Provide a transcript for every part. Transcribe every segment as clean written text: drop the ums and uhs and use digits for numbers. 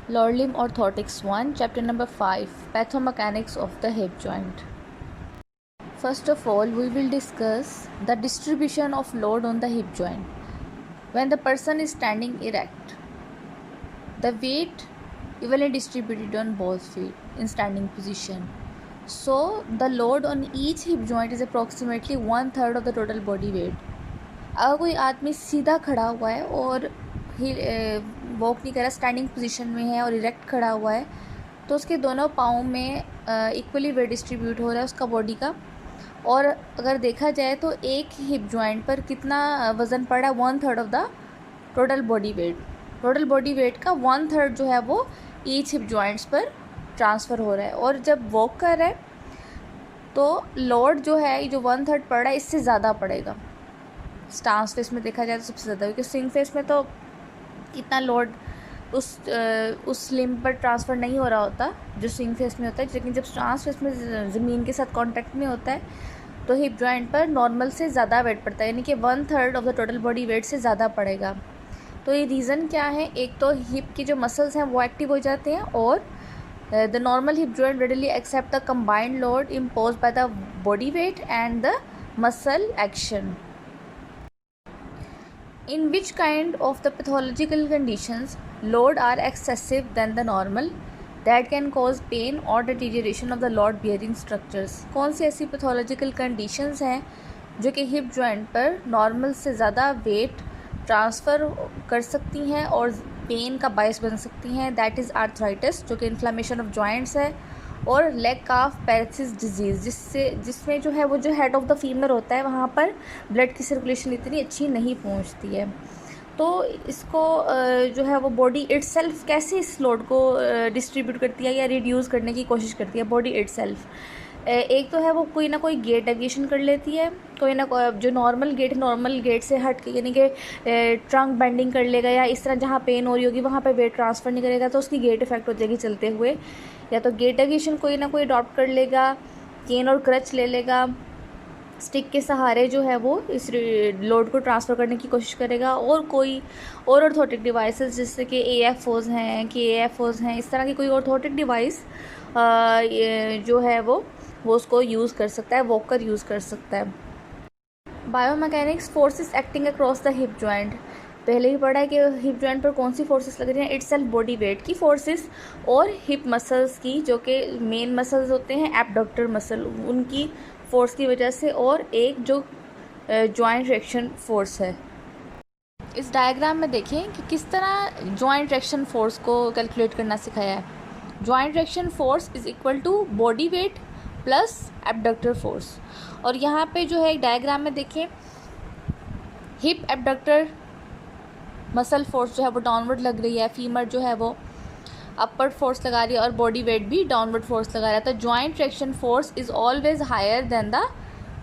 Lower limb orthotics 1, chapter number 5, pathomechanics of the hip joint. First of all, we will discuss the distribution of load on the hip joint. When the person is standing erect, the weight evenly distributed on both feet in standing position. So, the load on each hip joint is approximately 1/3 of the total body weight. अगर कोई आदमी सीधा खड़ा हुआ है और walk नहीं कर रहा, स्टैंडिंग पोजीशन में है और इरेक्ट खड़ा हुआ है, तो उसके दोनों पाँव में इक्वली वेट डिस्ट्रीब्यूट हो रहा है उसका बॉडी का। और अगर देखा जाए तो एक हिप जॉइंट पर कितना वज़न पड़ा है, 1/3 of the total body wait. Total body wait का 1/3 जो है वो ईच हिप जॉइंट्स पर ट्रांसफ़र हो रहा है। और जब वॉक कर रहा है तो लोड जो है जो 1/3 पड़ रहा है इससे ज़्यादा पड़ेगा। स्टांस फेस में देखा जाए तो सबसे ज़्यादा, क्योंकि स्विंग फेस में तो इतना लोड उस लिम्ब पर ट्रांसफ़र नहीं हो रहा होता जो स्विंग फेस में होता है, लेकिन जब स्टांस फेस में ज़मीन के साथ कांटेक्ट में होता है तो हिप जॉइंट पर नॉर्मल से ज़्यादा वेट पड़ता है, यानी कि 1/3 of the total body wait से ज़्यादा पड़ेगा। तो ये रीज़न क्या है? एक तो हिप की जो मसल्स हैं वो एक्टिव हो जाते हैं, और the normal hip joint readily accept the combined load imposed by the body weight and the muscle action. In which kind of the pathological conditions load are excessive than the normal that can cause pain or deterioration of the load bearing structures? कौन सी ऐसी pathological conditions हैं जो कि hip joint पर normal से ज़्यादा wait transfer कर सकती हैं और पेन का बायस बन सकती हैं? दैट इज़ आर्थराइटिस, जो कि इन्फ्लामेशन ऑफ जॉइंट्स है, और लेग काफ पैरालिसिस डिजीज़, जिसमें जो है वो जो हेड ऑफ द फीमर होता है वहाँ पर ब्लड की सर्कुलेशन इतनी अच्छी नहीं पहुँचती है। तो इसको जो है वो बॉडी इटसेल्फ कैसे इस लोड को डिस्ट्रीब्यूट करती है या रिड्यूस करने की कोशिश करती है बॉडी इटसेल्फ? एक तो है वो कोई ना कोई गेट एडिशन कर लेती है, कोई ना कोई जो नॉर्मल गेट से हट के, यानी कि ट्रंक बेंडिंग कर लेगा, या इस तरह जहाँ पेन हो रही होगी वहाँ पे वेट ट्रांसफ़र नहीं करेगा तो उसकी गेट इफेक्ट हो जाएगी चलते हुए। या तो गेट एडिशन कोई ना कोई अडॉप्ट कर लेगा, केन और क्रच ले लेगा, स्टिक के सहारे जो है वो इस लोड को ट्रांसफ़र करने की कोशिश करेगा, और कोई और ऑर्थोटिक डिवाइसेस जैसे कि AFOs हैं, KAFOs हैं, इस तरह की कोई ऑर्थोटिक डिवाइस जो है वो उसको यूज़ कर सकता है, वॉकर यूज़ कर सकता है। Biomechanics, forces acting across the hip joint. पहले ही पढ़ा है कि हिप जॉइंट पर कौन सी फोर्सेस लग रही हैं, इटसेल्फ बॉडी वेट की फोर्सेस और हिप मसल्स की, जो कि मेन मसल्स होते हैं एब्डक्टर मसल, उनकी फोर्स की वजह से, और एक जो जॉइंट रिएक्शन फोर्स है। इस डायग्राम में देखें कि किस तरह जॉइंट रिएक्शन फोर्स को कैलकुलेट करना सिखाया है। Joint reaction force is equal to body weight plus abductor force. और यहाँ पे जो है एक डायग्राम में देखें, हिप एब्डक्टर मसल फोर्स जो है वो डाउनवर्ड लग रही है, फीमर जो है वो अपवर्ड फोर्स लगा रही है, और बॉडी वेट भी डाउनवर्ड फोर्स लगा रहा है। तो joint reaction force is always higher than the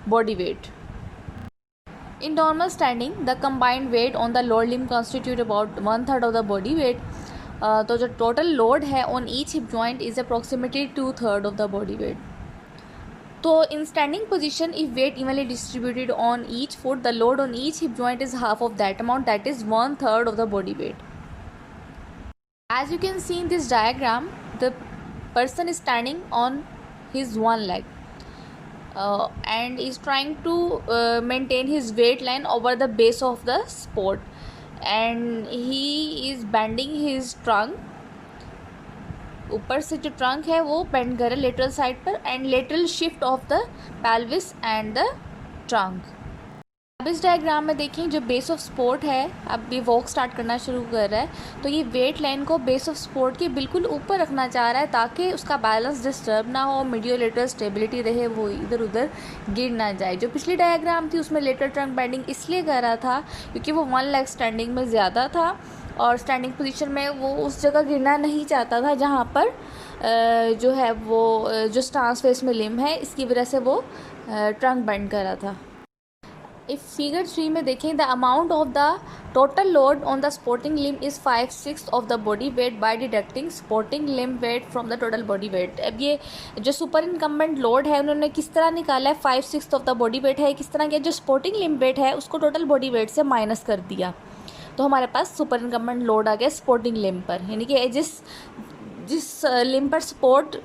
body weight. In normal standing, the combined weight on the lower limb constitute about 1/3 of the body weight. तो जो टोटल लोड है on each hip joint is approximately 2/3 of the body weight. तो in standing position, if weight evenly distributed on each foot, the load on each hip joint is half of that amount, that is 1/3 of the body weight. As you can see in this diagram, the person is standing on his one leg. And is trying to maintain his weight line over the base of the support, and he is bending his trunk. ऊपर से जो trunk है वो bend कर रहा है lateral side पर, and lateral shift of the pelvis and the trunk. अब इस डायग्राम में देखें, जो बेस ऑफ सपोर्ट है अब ये वॉक स्टार्ट करना शुरू कर रहा है, तो ये वेट लाइन को बेस ऑफ सपोर्ट के बिल्कुल ऊपर रखना चाह रहा है ताकि उसका बैलेंस डिस्टर्ब ना हो, मीडियोलेटरल स्टेबिलिटी रहे, वो इधर उधर गिर ना जाए। जो पिछली डायग्राम थी उसमें लेटरल ट्रंक बेंडिंग इसलिए कर रहा था क्योंकि वो वन लेग स्टैंडिंग में ज़्यादा था, और स्टैंडिंग पोजीशन में वो उस जगह गिरना नहीं चाहता था जहाँ पर जो है वो जो स्टांस फेस में लिम्ब है, इसकी वजह से वो ट्रंक बेंड कर रहा था। इफ फिगर 3 में देखें, the amount of the total load on the supporting limb is 5/6 of the body weight by deducting supporting limb weight from the total body weight. अब ये जो सुपर इनकम्बेंट लोड है उन्होंने किस तरह निकाला है, 5/6 ऑफ द बॉडी वेट है, किस तरह किया, जो सपोर्टिंग लिम्ब वेट है उसको टोटल बॉडी वेट से माइनस कर दिया। तो हमारे पास सुपर इनकम्बेंट लोड आ गया सपोर्टिंग लिम्ब पर, यानी कि जिस लिम्ब पर सपोर्ट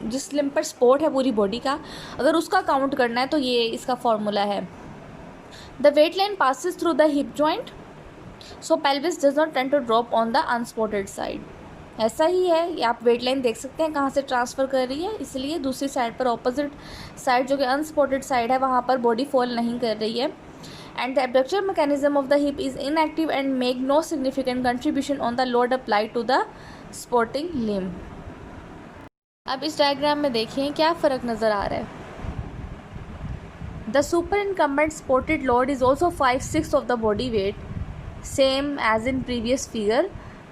जिस लिम्ब पर सपोर्ट है पूरी बॉडी का, अगर उसका काउंट करना है तो ये इसका फॉर्मूला है। The weight line passes through the hip joint, so pelvis does not tend to drop on the unsupported side. ऐसा ही है, ये आप वेट लाइन देख सकते हैं कहाँ से ट्रांसफ़र कर रही है, इसलिए दूसरी साइड पर ऑपोजिट साइड जो कि अनसपोर्टेड साइड है वहाँ पर बॉडी फॉल नहीं कर रही है। And the abductor mechanism of the hip is inactive and make no significant contribution on the load applied to the supporting limb. अब इस डायग्राम में देखिए क्या फ़र्क नज़र आ रहा है। The super incumbent supported load is also 5/6 of the body weight, same as in previous figure.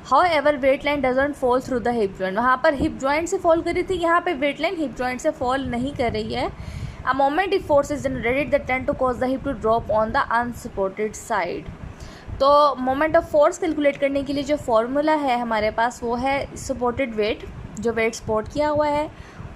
However, weight line doesn't fall through the hip joint. वहाँ पर hip joint से fall कर रही थी, यहाँ पे weight line hip joint से fall नहीं कर रही है। A moment if force is generated that tend to cause the hip to drop on the unsupported side. तो मोमेंट ऑफ फोर्स कैलकुलेट करने के लिए जो फॉर्मूला है हमारे पास वो है सपोर्टेड वेट, जो वेट सपोर्ट किया हुआ है,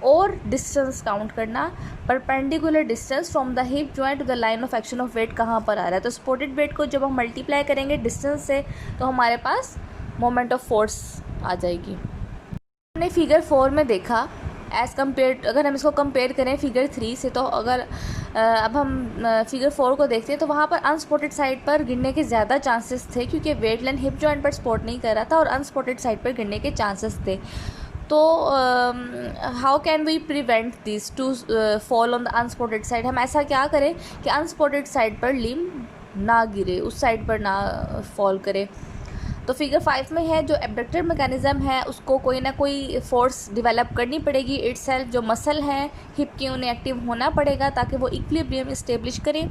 और डिस्टेंस काउंट करना, perpendicular distance from the hip joint to the line of action of weight कहाँ पर आ रहा है। तो सपोर्टेड वेट को जब हम मल्टीप्लाई करेंगे डिस्टेंस से तो हमारे पास मोमेंट ऑफ फोर्स आ जाएगी। हमने फिगर 4 में देखा एज़ कम्पेयर, अगर हम इसको कंपेयर करें फिगर 3 से, तो अगर अब हम फिगर 4 को देखते हैं तो वहाँ पर अनसपोर्टेड साइड पर गिरने के ज़्यादा चांसेस थे, क्योंकि वेट लाइन हिप जॉइंट पर सपोर्ट नहीं कर रहा था और अनसपोर्टेड साइड पर गिरने के चांसेस थे। तो how can we prevent this to fall on the unsupported side. हम ऐसा क्या करें कि अनसपोर्टेड साइड पर लिम्ब ना गिरे, उस साइड पर ना फॉल करे। तो फिगर 5 में है जो एब्डक्टर मैकेनिज़्म है उसको कोई ना कोई फोर्स डेवलप करनी पड़ेगी इटसेल्फ, जो मसल हैं हिप के उन्हें एक्टिव होना पड़ेगा ताकि वो इक्विलिब्रियम इस्टेब्लिश करें।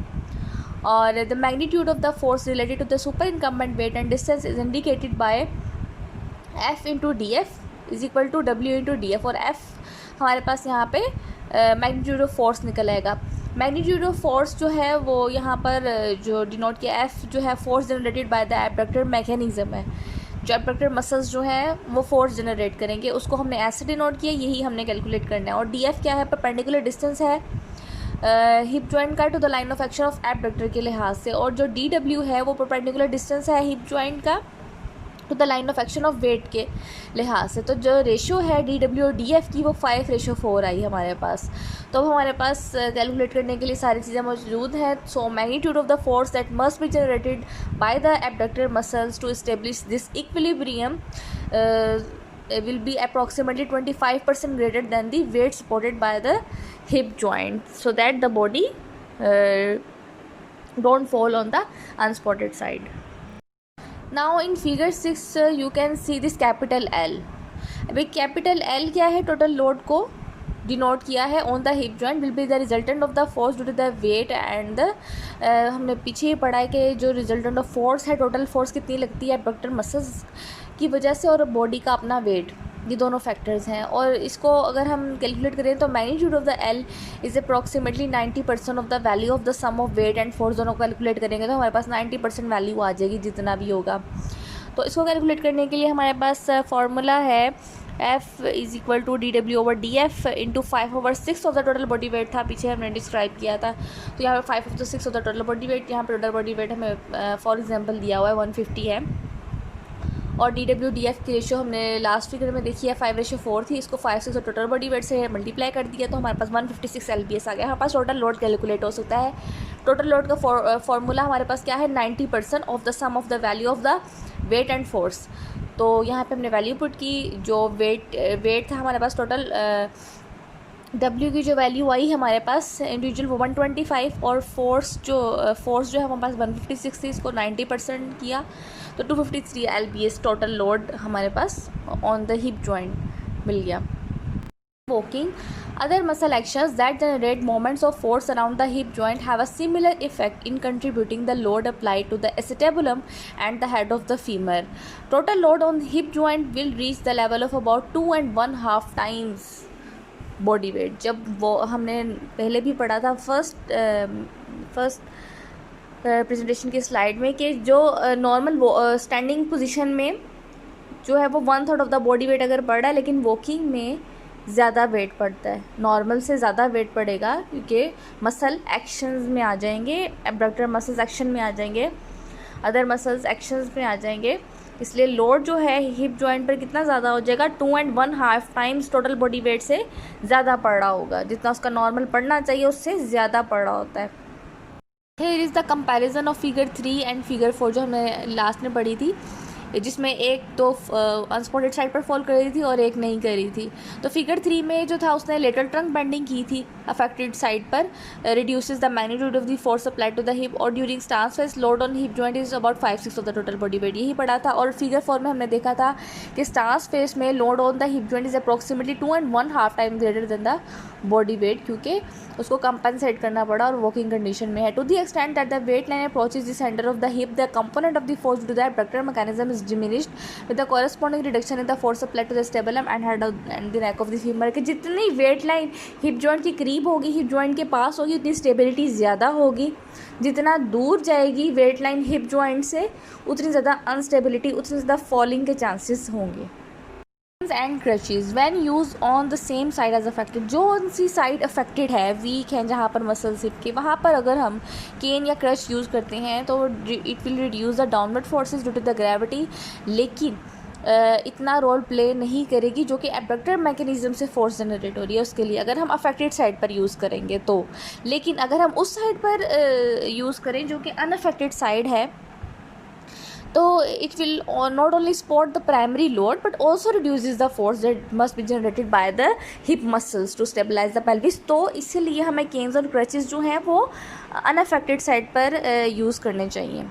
और the magnitude of the force related to the super incumbent weight and distance is indicated by F into D F is equal to W into D F, और F हमारे पास यहाँ पे मैग्नीट्यूड ऑफ फोर्स निकल आएगा। Magnitude of force जो है वो यहाँ पर जो डिनोट किया F जो है force generated by the abductor mechanism है, जो एब्डक्टर मसल्स जो हैं वो फोर्स जनरेट करेंगे, उसको हमने ऐसे डिनोट किया, यही हमने कैलकुलेट करना है। और DF क्या है, परपेंडिकुलर डिस्टेंस है हिप जॉइंट का to the line of action of abductor के लिहाज से, और जो DW है वो परपेंडिकुलर डिस्टेंस है हिप जॉइंट का to the line of action of weight के लिहाज से। तो जो रेशो है DW और DF की वो 5:4 आई हमारे पास। तो अब हमारे पास कैलकुलेट करने के लिए सारी चीज़ें मौजूद हैं। So magnitude of the force that must be generated by the abductor muscles to establish this equilibrium will be approximately 25% greater than the weight supported by the hip joint, so that the body don't fall on the unspotted side. Now in figure 6 you can see this capital L. अभी capital L क्या है, total load को denote किया है on the hip joint will be the resultant of the force due to the weight and the हमने पीछे ही पढ़ा है कि जो रिजल्टेंट ऑफ फोर्स है, टोटल फोर्स कितनी लगती है एब्डक्टर मसल्स की वजह से और बॉडी का अपना वेट, ये दोनों फैक्टर्स हैं। और इसको अगर हम कैलकुलेट करें तो magnitude of the L is approximately 90% of the value of the sum of weight and force, दोनों को कैलकुलेट करेंगे तो हमारे पास 90% वैल्यू आ जाएगी जितना भी होगा। तो इसको कैलकुलेट करने के लिए हमारे पास फार्मूला है F is equal to DW over DF into 5/6 of the total body weight था, पीछे हमने डिस्क्राइब किया था। तो यहाँ पे 5/6 of the total body wait, यहाँ पे टोटल बॉडी वेट हमें फॉर एग्जांपल दिया हुआ है 150 है, और DW DF की रेशो हमने लास्ट फिगर में देखी है 5:4 थी, इसको 5/6 और टोटल बॉडी वेट से मल्टीप्लाई कर दिया तो हमारे पास 156 LBS आ गया। हमारे पास टोटल लोड कैलकुलेट हो सकता है। टोटल लोड का फॉर्मूला हमारे पास क्या है, 90% of the sum of the value of the weight and force. तो यहाँ पे हमने वैल्यू पुट की, जो वेट था हमारे पास टोटल W की जो वैल्यू आई हमारे पास इंडिविजुअल वो 125, और फोर्स जो है हमारे पास 156 थी, इसको 90% किया तो 253 LBS टोटल लोड हमारे पास ऑन द हिप जॉइंट मिल गया। Walking, other muscle actions that generate moments of force around the hip joint have a similar effect in contributing the load applied to the acetabulum and the head of the femur. Total load on the hip joint will reach the level of about 2.5 times body weight. जब वो हमने पहले भी पढ़ा था first presentation की slide में कि जो नॉर्मल स्टैंडिंग पोजीशन में जो है वो 1/3 ऑफ द बॉडी वेट अगर बढ़ रहा है, लेकिन वॉकिंग में ज़्यादा वेट पड़ता है, नॉर्मल से ज़्यादा वेट पड़ेगा क्योंकि मसल एक्शंस में आ जाएंगे, एब्डक्टर मसल्स एक्शन में आ जाएंगे। अदर मसल्स एक्शंस में आ जाएंगे। इसलिए लोड जो है हिप जॉइंट पर कितना ज़्यादा हो जाएगा, 2.1/2 टाइम्स टोटल बॉडी वेट से ज़्यादा पड़ रहा होगा। जितना उसका नॉर्मल पड़ना चाहिए उससे ज़्यादा पड़ रहा होता है। Here is the comparison of figure 3 and figure 4 जो हमने लास्ट में पढ़ी थी, जिसमें एक तो अनसपोर्टेड साइड पर फॉल कर रही थी और एक नहीं कर रही थी। तो फिगर 3 में जो था उसने लेटरल ट्रंक बेंडिंग की थी अफेक्टेड साइड पर, reduces the magnitude of the force applied to the hip, और during stance phase load on hip joint is about 5/6 of the total body weight, यही पढ़ा था। और फिगर 4 में हमने देखा था कि स्टांस फेज में load on the hip joint is approximately 2.1/2 time greater than the body wait, क्योंकि उसको कंपनसेट करना पड़ा और वर्किंग कंडीशन में है। To the extent that the weight line approaches the centre of the hip, the component of the force to the abductor mechanism is diminished with the corresponding reduction in the force applied to the sternum and head and the neck of the femur। कि जितनी wait line hip joint के करीब होगी, hip joint के पास होगी, उतनी stability ज़्यादा होगी। जितना दूर जाएगी वेट लाइन हिप जॉइंट से, उतनी ज़्यादा अनस्टेबिलिटी, उतनी ज़्यादा फॉलिंग के चांसेस होंगे। And crutches when use on the same side as affected, जो सी साइड अफेक्टेड है, वीक है, जहाँ पर मसल्स हिप के, वहाँ पर अगर हम केन या क्रच यूज़ करते हैं तो it will reduce the downward forces due to the gravity, लेकिन इतना रोल प्ले नहीं करेगी जो कि एब्डक्टर मैकेनिज्म से फोर्स जनरेट हो रही है उसके लिए, अगर हम अफेक्टेड साइड पर यूज़ करेंगे तो। लेकिन अगर हम उस साइड पर यूज़ करें जो कि अनअफेक्टेड साइड है, तो it will not only support the primary load but also reduces the force that must be generated by the hip muscles to stabilize the pelvis। तो इसीलिए हमें केन्स और क्रचेस जो हैं वो अनअफेक्टेड साइड पर यूज़ करने चाहिए,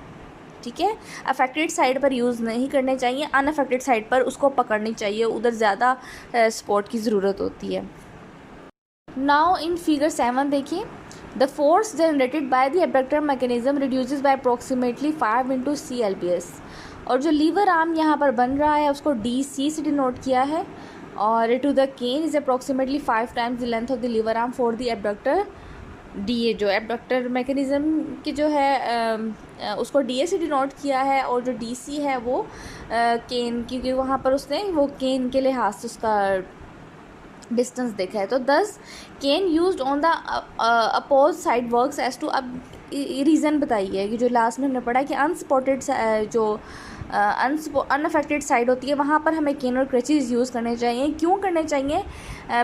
ठीक है। अफेक्टेड साइड पर यूज़ नहीं करने चाहिए, अनअफेक्टेड साइड पर उसको पकड़नी चाहिए, उधर ज़्यादा सपोर्ट की ज़रूरत होती है। नाउ इन फिगर 7 देखिए, the force generated by the abductor mechanism reduces by approximately 5 × ClPS, और जो लीवर आर्म यहाँ पर बन रहा है उसको DC से डिनोट किया है, और to the cane is approximately 5 times the length of the lever arm for the abductor DA। जो एब्डक्टर मैकेनिज्म की जो है उसको DA से डिनोट किया है, और जो DC है वो केन, क्योंकि वहाँ पर उसने वो केन के लिहाज से उसका डिस्टेंस देखा है। तो 10 cane used on the opposite side works as to, अब रीज़न बताइए कि जो लास्ट में हमने पढ़ा कि अनसपोर्टेड जो अनअफेक्टेड साइड होती है वहाँ पर हमें केन और क्रचेज यूज़ करने चाहिए। क्यों करने चाहिए?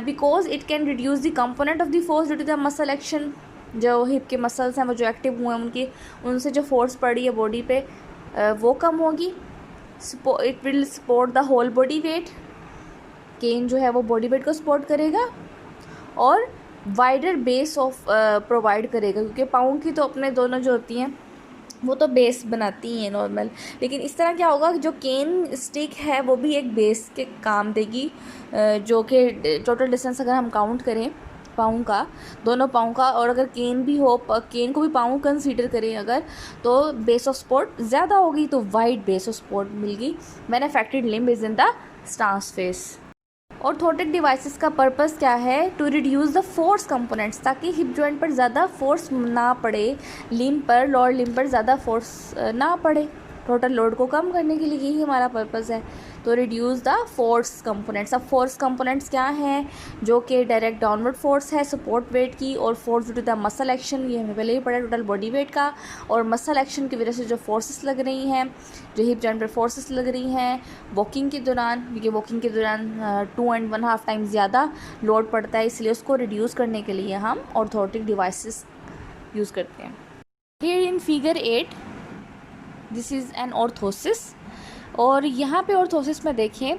Because it can reduce the component of the force due to the muscle action. जो हिप के मसल्स हैं वो जो एक्टिव हुए हैं उनसे जो फोर्स पड़ी है बॉडी पे वो कम होगी। It will support the whole body weight, cane जो है वो बॉडी वेट को सपोर्ट करेगा और वाइडर बेस ऑफ प्रोवाइड करेगा, क्योंकि पाँव की तो अपने दोनों जो होती हैं वो तो बेस बनाती हैं नॉर्मल, लेकिन इस तरह क्या होगा कि जो केन स्टिक है वो भी एक बेस के काम देगी, जो कि टोटल डिस्टेंस अगर हम काउंट करें पाँव का, दोनों पाँव का, और अगर केन भी हो, केन को भी पाँव कंसीडर करें अगर, तो बेस ऑफ सपोर्ट ज़्यादा होगी, तो वाइड बेस ऑफ सपोर्ट मिलेगी when affected limb is in the stance phase. Orthotic devices का पर्पस क्या है? To reduce the force components, ताकि हिप जॉइंट पर ज़्यादा फोर्स ना पड़े, लिम्ब पर, लोअर लिम्ब पर ज़्यादा फोर्स ना पड़े, टोटल लोड को कम करने के लिए यही हमारा पर्पस है। तो रिड्यूस द फोर्स कंपोनेंट्स। अब फोर्स कंपोनेंट्स क्या हैं? जो कि डायरेक्ट डाउनवर्ड फोर्स है सपोर्ट वेट की, और force due to the muscle action, ये हमें पहले ही पढ़ा टोटल बॉडी वेट का, और मसल एक्शन की वजह से जो फोर्सेस लग रही हैं, जो हिप जॉइंट पर फोर्सेस लग रही हैं वॉकिंग के दौरान, क्योंकि वॉकिंग के दौरान 2.1/2 टाइम्स ज़्यादा लोड पड़ता है, इसलिए उसको रिड्यूस करने के लिए हम ऑर्थोटिक डिवाइसेस यूज़ करते हैं। Here in figure 8 this is an orthosis, और यहाँ पे ऑर्थोसिस में देखें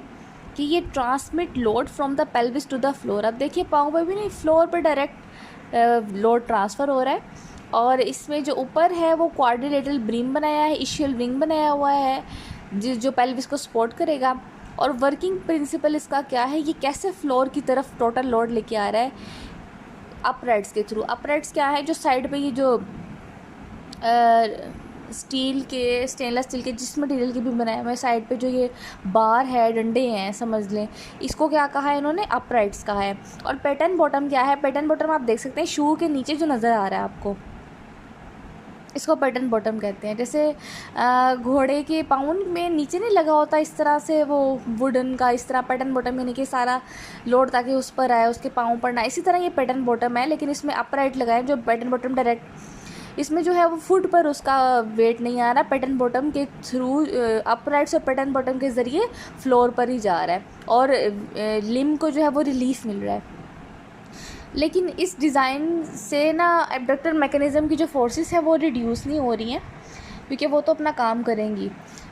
कि ये transmit load from the pelvis to the floor. अब देखिए पाँव पे भी नहीं, फ्लोर पे डायरेक्ट लोड ट्रांसफ़र हो रहा है, और इसमें जो ऊपर है वो क्वाड्रिलेटरल ब्रीम बनाया है, इशियल विंग बनाया हुआ है जो पेल्विस को सपोर्ट करेगा। और वर्किंग प्रिंसिपल इसका क्या है? ये कैसे फ्लोर की तरफ टोटल लोड लेके आ रहा है? अपराइट्स के थ्रू। अपराइट्स क्या है? जो साइड पे ये जो स्टेनलेस स्टील के जिस मटेरियल के भी बनाए हुए साइड पे जो ये बार है, डंडे हैं समझ लें, इसको क्या कहा है इन्होंने? अपराइट्स कहा है। और पैटर्न बॉटम क्या है? पैटर्न बॉटम आप देख सकते हैं शू के नीचे जो नज़र आ रहा है आपको, इसको पैटर्न बॉटम कहते हैं। जैसे घोड़े के पाँव में नीचे नहीं लगा होता इस तरह से वो वुडन का, इस तरह पैटर्न बॉटम यानी कि सारा लोड ताकि उस पर आए, उसके पाँव पर ना, इसी तरह ये पैटर्न बॉटम है, लेकिन इसमें अपराइट लगाए जो पैटर्न बॉटम डायरेक्ट इसमें जो है वो फुट पर उसका वेट नहीं आ रहा, पैटर्न बॉटम के थ्रू अपराइट्स और पैटर्न बॉटम के ज़रिए फ्लोर पर ही जा रहा है और लिम्ब को जो है वो रिलीफ मिल रहा है। लेकिन इस डिज़ाइन से ना एब्डक्टर मैकेनिज़्म की जो फोर्सेस है वो रिड्यूस नहीं हो रही हैं, क्योंकि वो तो अपना काम करेंगी।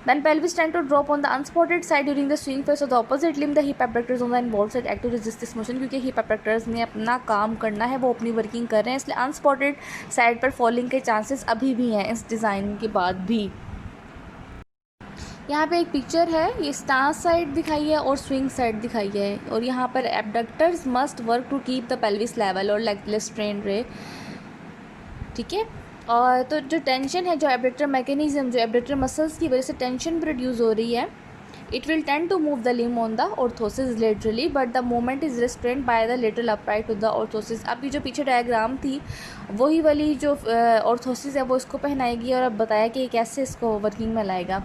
When pelvis tend to drop on the unsupported side during the swing phase of the opposite limb, the hip abductors on the involved side act to resist this motion, क्योंकि hip abductors ने अपना काम करना है, वो अपनी working कर रहे हैं, इसलिए unsupported साइड पर फॉलिंग के चांसेस अभी भी हैं इस डिज़ाइन के बाद भी। यहाँ पे एक पिक्चर है, ये स्टांस साइड दिखाई है और स्विंग साइड दिखाई है, और यहाँ पर abductors must work to keep the pelvis level और लेगलेस स्ट्रेन रहे, ठीक है। और तो जो टेंशन है, जो एब्डक्टर मैकेनिज्म, जो एब्डक्टर मसल्स की वजह से टेंशन प्रोड्यूस हो रही है, it will tend to move the limb on the orthosis laterally, but the moment is restrained by the lateral upright to the orthosis. अभी जो पीछे डायग्राम थी वही वाली जो ऑर्थोसिस है वो इसको पहनाएगी और अब बताया कि कैसे इसको वर्किंग में लाएगा।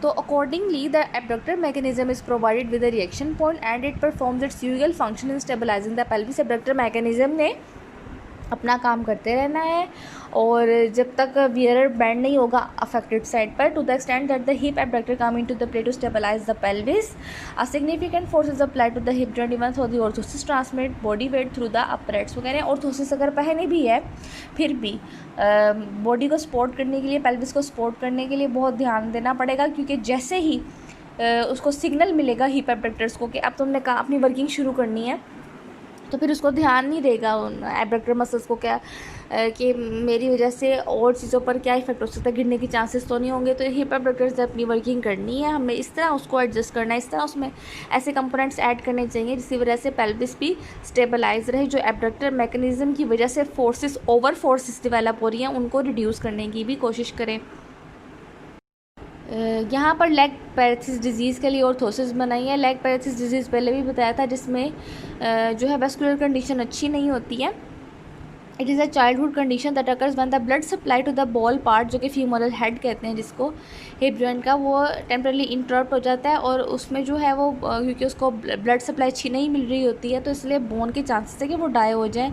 तो accordingly the abductor mechanism is provided with a reaction point and it performs its usual function in stabilising the pelvis. Abductor mechanism ने अपना काम करते रहना है और जब तक वियरर बैंड नहीं होगा अफेक्टेड साइड पर, to the extent that the hip abductor come into the play to stabilise the pelvis, a significant force is applied to the hip joint even so the orthosis transmit body weight through the apparatus. वो कह रहे हैं orthosis अगर पहने भी है फिर भी बॉडी को सपोर्ट करने के लिए, पेल्विस को सपोर्ट करने के लिए बहुत ध्यान देना पड़ेगा, क्योंकि जैसे ही उसको सिग्नल मिलेगा हिप एब्डक्टर्स को कि अब तुमने अपनी वर्किंग शुरू करनी है, तो फिर उसको ध्यान नहीं रहेगा एब्डक्टर मसल्स को क्या कि मेरी वजह से और चीज़ों पर क्या इफेक्ट हो सकता है, गिरने के चांसेस तो नहीं होंगे। तो हिप एब्डक्टर्स से अपनी वर्किंग करनी है, हमें इस तरह उसको एडजस्ट करना है, इस तरह उसमें ऐसे कंपोनेंट्स ऐड करने चाहिए जिसकी वजह से पेल्विस भी स्टेबलाइज रहे। जो एब्डक्टर मैकेनिज्म की वजह से फोर्सेस, ओवर फोर्सेस डेवलप हो रही हैं, उनको रिड्यूस करने की भी कोशिश करें। यहाँ पर लेग पैरालिसिस डिजीज़ के लिए ऑर्थोसिस बनाई है। लेग पैरालिसिस डिजीज़ पहले भी बताया था, जिसमें जो है वेस्कुलर कंडीशन अच्छी नहीं होती है। It is a childhood condition that occurs when the blood supply to the ball part, जो कि फीमोरल हेड कहते हैं जिसको, हिप जॉइंट का, वो टेम्परली इंटरप्ट हो जाता है और उसमें जो है वो क्योंकि उसको ब्लड सप्लाई अच्छी नहीं मिल रही होती है, तो इसलिए बोन के चांसेस है कि वो डाई हो जाए,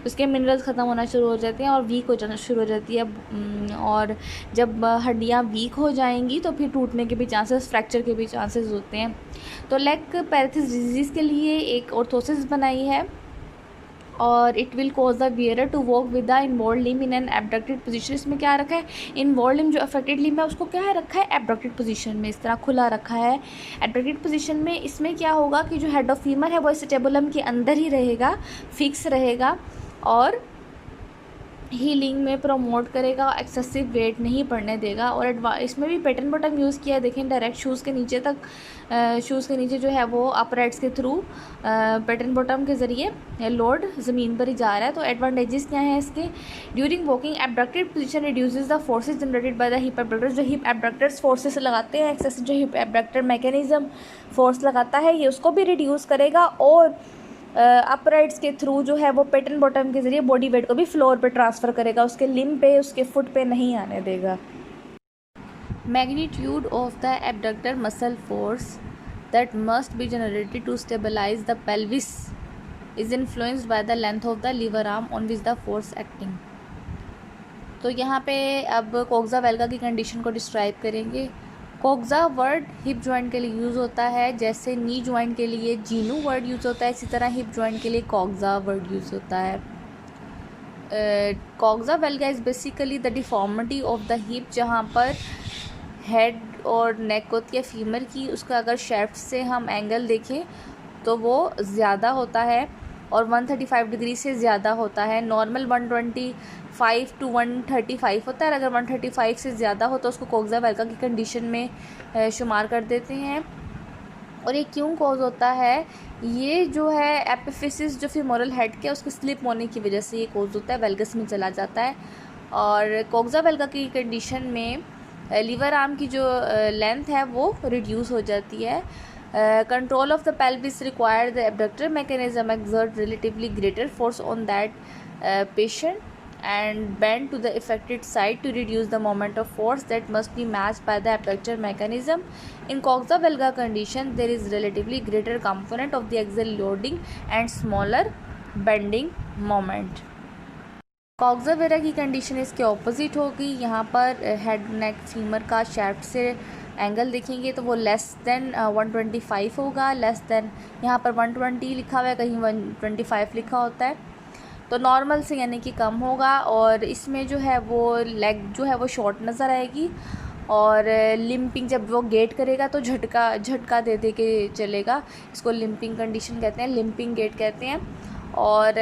उसके मिनरल्स ख़त्म होना शुरू हो जाते हैं और वीक हो जाना शुरू हो जाती है। और जब हड्डियाँ वीक हो जाएंगी तो फिर टूटने के भी चांसेस, फ्रैक्चर के भी चांसेस होते हैं। तो लेग पैरालिसिस डिजीज़ के लिए एक ऑर्थोसिस बनाई है और it will cause the wearer to walk with the involve limb in an abducted position. इसमें क्या रखा है, इन्वॉल्व लिम्ब जो अफेक्टेड लिम्ब है उसको क्या है रखा है, एब्डक्टेड पोजीशन में, इस तरह खुला रखा है एब्डक्टेड पोजीशन में। इसमें क्या होगा कि जो हेड ऑफ फीमर है वो स्टेबुलम के अंदर ही रहेगा, फिक्स रहेगा और हीलिंग में प्रमोट करेगा, एक्सेसिव वेट नहीं पड़ने देगा। और इसमें भी पैटर्न बॉटम यूज़ किया है, देखें डायरेक्ट शूज़ के नीचे तक, शूज़ के नीचे जो है वो अपराइट्स के थ्रू पैटर्न बॉटम के ज़रिए लोड ज़मीन पर ही जा रहा है। तो एडवांटेजेस क्या हैं इसके, during walking abducted position reduces the forces generated by the hip abductors. जो हिप एब्डक्टर्स फोर्सेस लगाते हैं, एक्सेसिव जो हिप एब्डक्टर मैकेनिज्म फोर्स लगाता है, ये उसको भी रिड्यूस करेगा और अपराइट्स के थ्रू जो है वो पैटर्न बॉटम के ज़रिए बॉडी वेट को भी फ्लोर पे ट्रांसफ़र करेगा, उसके लिम्ब पे, उसके फुट पे नहीं आने देगा। Magnitude of the abductor muscle force that must be generated to stabilise the pelvis is influenced by the length of the lever arm on which the force acting. तो यहाँ पे अब कोक्सा वेल्गा की कंडीशन को डिस्क्राइब करेंगे। कोक्सा वर्ड हिप जॉइंट के लिए use होता है, जैसे नी जॉइंट के लिए जीनू वर्ड यूज़ होता है, इसी तरह हिप जॉइंट के लिए कोक्सा वर्ड यूज़ होता है। Coxa valga is basically the deformity of the hip, जहाँ पर हेड और नेक होती है फीमर की, उसका अगर शेफ्ट से हम एंगल देखें तो वो ज़्यादा होता है और 135 डिग्री से ज़्यादा होता है। नॉर्मल 125 टू 135 होता है, अगर 135 से ज़्यादा हो तो उसको कोक्सा वेल्गा की कंडीशन में शुमार कर देते हैं। और ये क्यों कॉज होता है, ये जो है एपिफिसिस जो फीमोरल हेड के उसके स्लिप होने की वजह से ये कॉज होता है, वेल्गस में चला जाता है। और कोक्सा वेल्गा की कंडीशन में लीवर आर्म की जो लेंथ है वो रिड्यूस हो जाती है। Control of the pelvis require the abductor mechanism exert relatively greater force on that patient and bend to the affected side to reduce the moment of force that must be matched by the abductor mechanism. In coxa valga condition, there is relatively greater component of the axial loading and smaller bending moment. Coxa vera की condition इसके opposite होगी। यहाँ पर head neck femur का shaft से angle देखेंगे तो वो लेस देन 125 होगा, लेस देन यहाँ पर 120 लिखा हुआ है, कहीं 125 लिखा होता है, तो नॉर्मल से यानी कि कम होगा। और इसमें जो है वो लेग जो है वो शॉर्ट नज़र आएगी और लिम्पिंग जब वो गेट करेगा तो झटका दे दे के चलेगा। इसको लिम्पिंग कंडीशन कहते हैं, लिम्पिंग गेट कहते हैं। और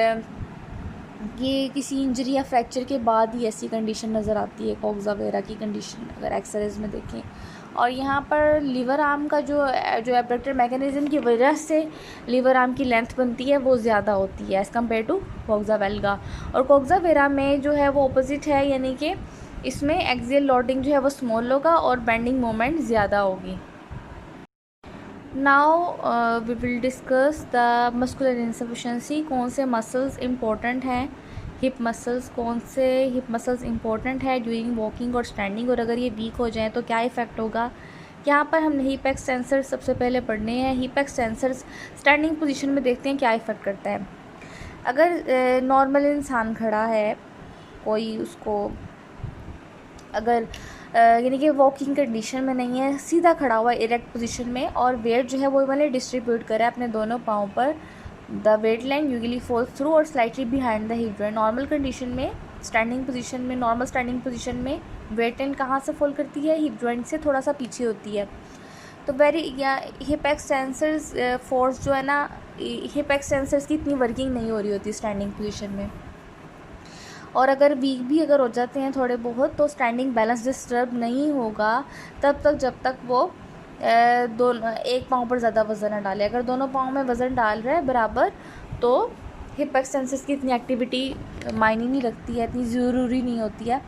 ये किसी इंजरी या फ्रैक्चर के बाद ही ऐसी कंडीशन नज़र आती है कॉक्सा वेरा की कंडीशन, अगर एक्सरेज में देखें। और यहाँ पर लीवर आर्म का जो एब्डक्टर मैकेनिज़्म की वजह से लीवर आर्म की लेंथ बनती है वो ज़्यादा होती है एज़ कम्पेयर टू कॉक्सा वेल्गा। और कॉक्सा वेरा में जो है वो अपोजिट है, यानी कि इसमें एक्सियल लोडिंग जो है वो स्मॉल होगा और बेंडिंग मोमेंट ज़्यादा होगी। Now we will discuss the muscular insufficiency. कौन से मसल्स इम्पोर्टेंट हैं, हिप मसल्स, कौन से हिप मसल्स इम्पोर्टेंट है ड्यूरिंग वॉकिंग और स्टैंडिंग, और अगर ये वीक हो जाएं तो क्या इफ़ेक्ट होगा। यहाँ पर हमने हिप एक्सटेंसर्स सबसे पहले पढ़ने हैं। हिप एक्सटेंसर्स स्टैंडिंग पोजीशन में देखते हैं क्या इफ़ेक्ट करता है। अगर नॉर्मल इंसान खड़ा है, कोई उसको अगर यानी कि वॉकिंग कंडीशन में नहीं है, सीधा खड़ा हुआ इरेक्ट पोजीशन में, और वेट जो है वो मैंने डिस्ट्रीब्यूट करा है अपने दोनों पाँव पर, the weight line usually falls through और slightly behind the hip joint. Normal condition में, स्टैंडिंग पोजीशन में, नॉर्मल स्टैंडिंग पोजीशन में वेट लाइन कहाँ से फॉल करती है, हिप जॉइंट से थोड़ा सा पीछे होती है। तो हिप एक्सटेंसर्स फोर्स जो है ना, हिप एक्सटेंसर्स की इतनी वर्किंग नहीं हो रही होती स्टैंडिंग पोजीशन में। और अगर वीक भी अगर हो जाते हैं थोड़े बहुत, तो स्टैंडिंग बैलेंस डिस्टर्ब नहीं होगा तब तक जब तक वो एक पाँव पर ज़्यादा वज़न न डाले। अगर दोनों पाँव में वज़न डाल रहे हैं बराबर, तो हिप एक्सटेंसर्स की इतनी एक्टिविटी मायने नहीं रखती है, इतनी ज़रूरी नहीं होती है।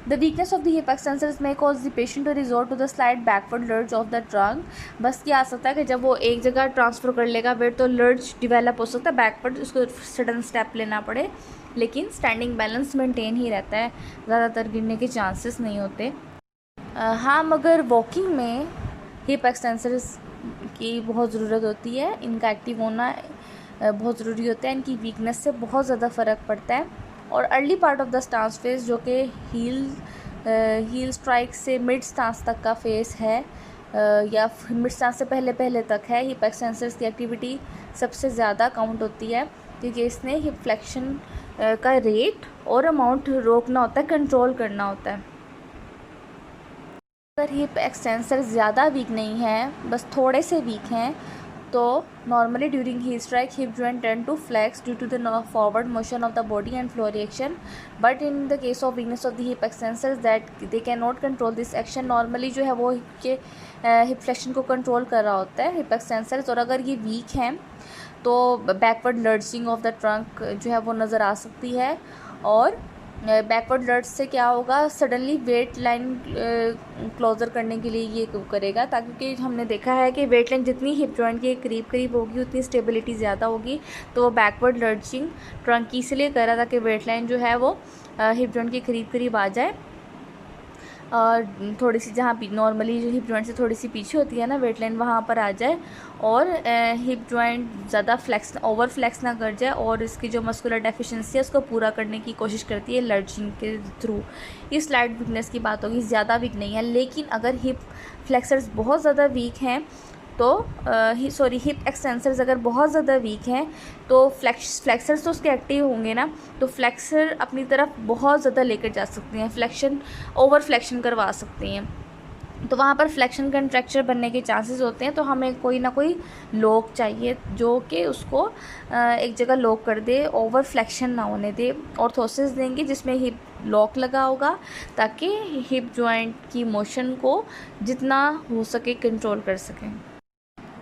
The weakness of the hip extensors may cause the patient to resort to the slide backward lurch of the trunk. बस क्या आ सकता है कि जब वो एक जगह ट्रांसफ़र कर लेगा वेट, तो लर्ज डिवेलप हो सकता है बैकवर्ड, उसको सडन स्टेप लेना पड़े, लेकिन स्टैंडिंग बैलेंस मेंटेन ही रहता है, ज़्यादातर गिरने के चांसेस नहीं होते। हाँ, मगर वॉकिंग में हिप एक्सटेंसर्स की बहुत ज़रूरत होती है, इनका एक्टिव होना बहुत ज़रूरी होता है। इनकी वीकनेस से बहुत ज़्यादा फ़र्क पड़ता है। और early part of the stance face, जो कि हील स्ट्राइक से मिड स्टांस तक का फेस है, या मिड स्टांस से पहले तक है, हिप एक्सटेंसर्स की एक्टिविटी सबसे ज़्यादा काउंट होती है, क्योंकि इसने हिप फ्लेक्शन का रेट और अमाउंट रोकना होता है, कंट्रोल करना होता है। अगर हिप एक्सटेंसर ज़्यादा वीक नहीं है, बस थोड़े से वीक हैं, तो normally during heel strike hip joint tend to flex due to the forward motion of the body and flow reaction, but in the case of weakness of the hip extensors that they can not control this action. Normally जो है वो hip flexion को control कर रहा होता है hip extensors, और अगर ये वीक हैं तो बैकवर्ड लर्जिंग ऑफ द ट्रंक जो है वो नज़र आ सकती है। और बैकवर्ड लर्ज से क्या होगा, सडनली वेट लाइन क्लोज़र करने के लिए ये करेगा, ताकि हमने देखा है कि वेट लाइन जितनी हिप जॉइंट के करीब होगी उतनी स्टेबिलिटी ज़्यादा होगी। तो वो बैकवर्ड लर्जिंग ट्रंक की इसलिए कर रहा था कि वेट लाइन जो है वो हिप जॉइंट के करीब आ जाए, और थोड़ी सी जहाँ नॉर्मली जो हिप जॉइंट से थोड़ी सी पीछे होती है ना वेट लाइन, वहाँ पर आ जाए, और हिप जॉइंट ज़्यादा ओवर फ्लेक्स ना कर जाए, और इसकी जो मस्कुलर डेफिशिएंसी है उसको पूरा करने की कोशिश करती है लर्जिंग के थ्रू। ये स्लाइड वीकनेस की बात होगी, ज़्यादा वीक नहीं है। लेकिन अगर हिप फ्लेक्सर्स बहुत ज़्यादा वीक हैं तो हिप एक्सटेंसर्स अगर बहुत ज़्यादा वीक हैं तो फ्लेक्सर्स तो उसके एक्टिव होंगे ना, तो फ्लेक्सर अपनी तरफ बहुत ज़्यादा लेकर जा सकते हैं, ओवर फ्लेक्शन करवा सकते हैं, तो वहाँ पर फ्लेक्शन कंट्रैक्चर बनने के चांसेस होते हैं। तो हमें कोई ना कोई लॉक चाहिए जो कि उसको एक जगह लॉक कर दे, ओवर फ्लेक्शन ना होने दे। ऑर्थोसिस देंगे जिसमें हिप लॉक लगा होगा, ताकि हिप जॉइंट की मोशन को जितना हो सके कंट्रोल कर सकें।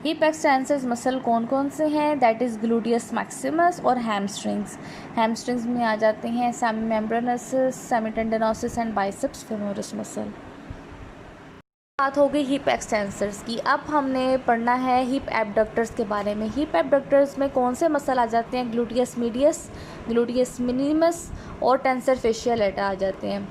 हिप एक्सटेंसर्स मसल कौन कौन से हैं, दैट इज़ ग्लूटियस मैक्सिमस और हैमस्ट्रिंग्स। हैमस्ट्रिंग्स में आ जाते हैं semi membranosus, semi tendinosus and biceps femoris muscle. बात हो गई हिप एक्सटेंसर्स की, अब हमने पढ़ना है हिप एबडक्टर्स के बारे में। हिप एबडक्टर्स में कौन से मसल आ जाते हैं, ग्लूटियस मीडियस, ग्लूटियस मिनिमस और टेंसर फेशियल लेटा आ जाते हैं।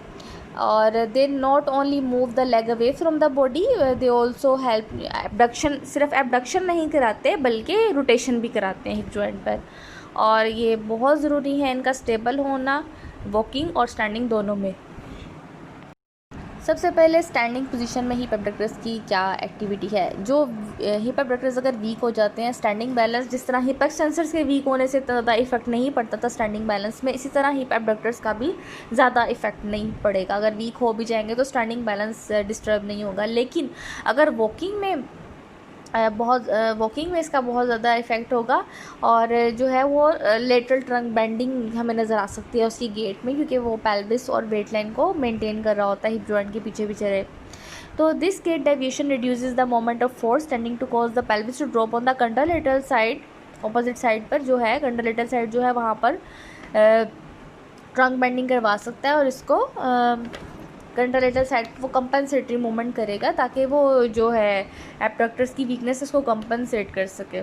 और they not only move the leg away from the body, they also help abduction, सिर्फ एबडक्शन नहीं कराते बल्कि रोटेशन भी कराते हैं हिप जॉइंट पर। और ये बहुत ज़रूरी है इनका स्टेबल होना, वॉकिंग और स्टैंडिंग दोनों में। सबसे पहले स्टैंडिंग पोजीशन में हिप एब्डक्टर्स की क्या एक्टिविटी है। जो हिप एब्डक्टर्स अगर वीक हो जाते हैं, स्टैंडिंग बैलेंस जिस तरह हिप एक्सटेंसर्स के वीक होने से ज़्यादा इफेक्ट नहीं पड़ता था स्टैंडिंग बैलेंस में, इसी तरह हिप एब्डक्टर्स का भी ज़्यादा इफेक्ट नहीं पड़ेगा। अगर वीक हो भी जाएंगे तो स्टैंडिंग बैलेंस डिस्टर्ब नहीं होगा। लेकिन अगर वॉकिंग में इसका बहुत ज़्यादा इफ़ेक्ट होगा और जो है वो लेटरल ट्रंक बेंडिंग हमें नज़र आ सकती है उसकी गेट में, क्योंकि वो पेल्विस और वेट लाइन को मेंटेन कर रहा होता है हिप जॉइंट के पीछे पीछे रहे। तो this gait deviation reduces the moment of force tending to cause the pelvis to drop on the contralateral side. Opposite side पर जो है कंट्रालेटरल साइड जो है वहाँ पर ट्रंक बेंडिंग करवा सकता है और इसको कंट्रालेटरल साइड वो कंपनसेटरी मूवमेंट करेगा ताकि वो जो है एब्डक्टर्स की वीकनेस उसको कंपनसेट कर सके।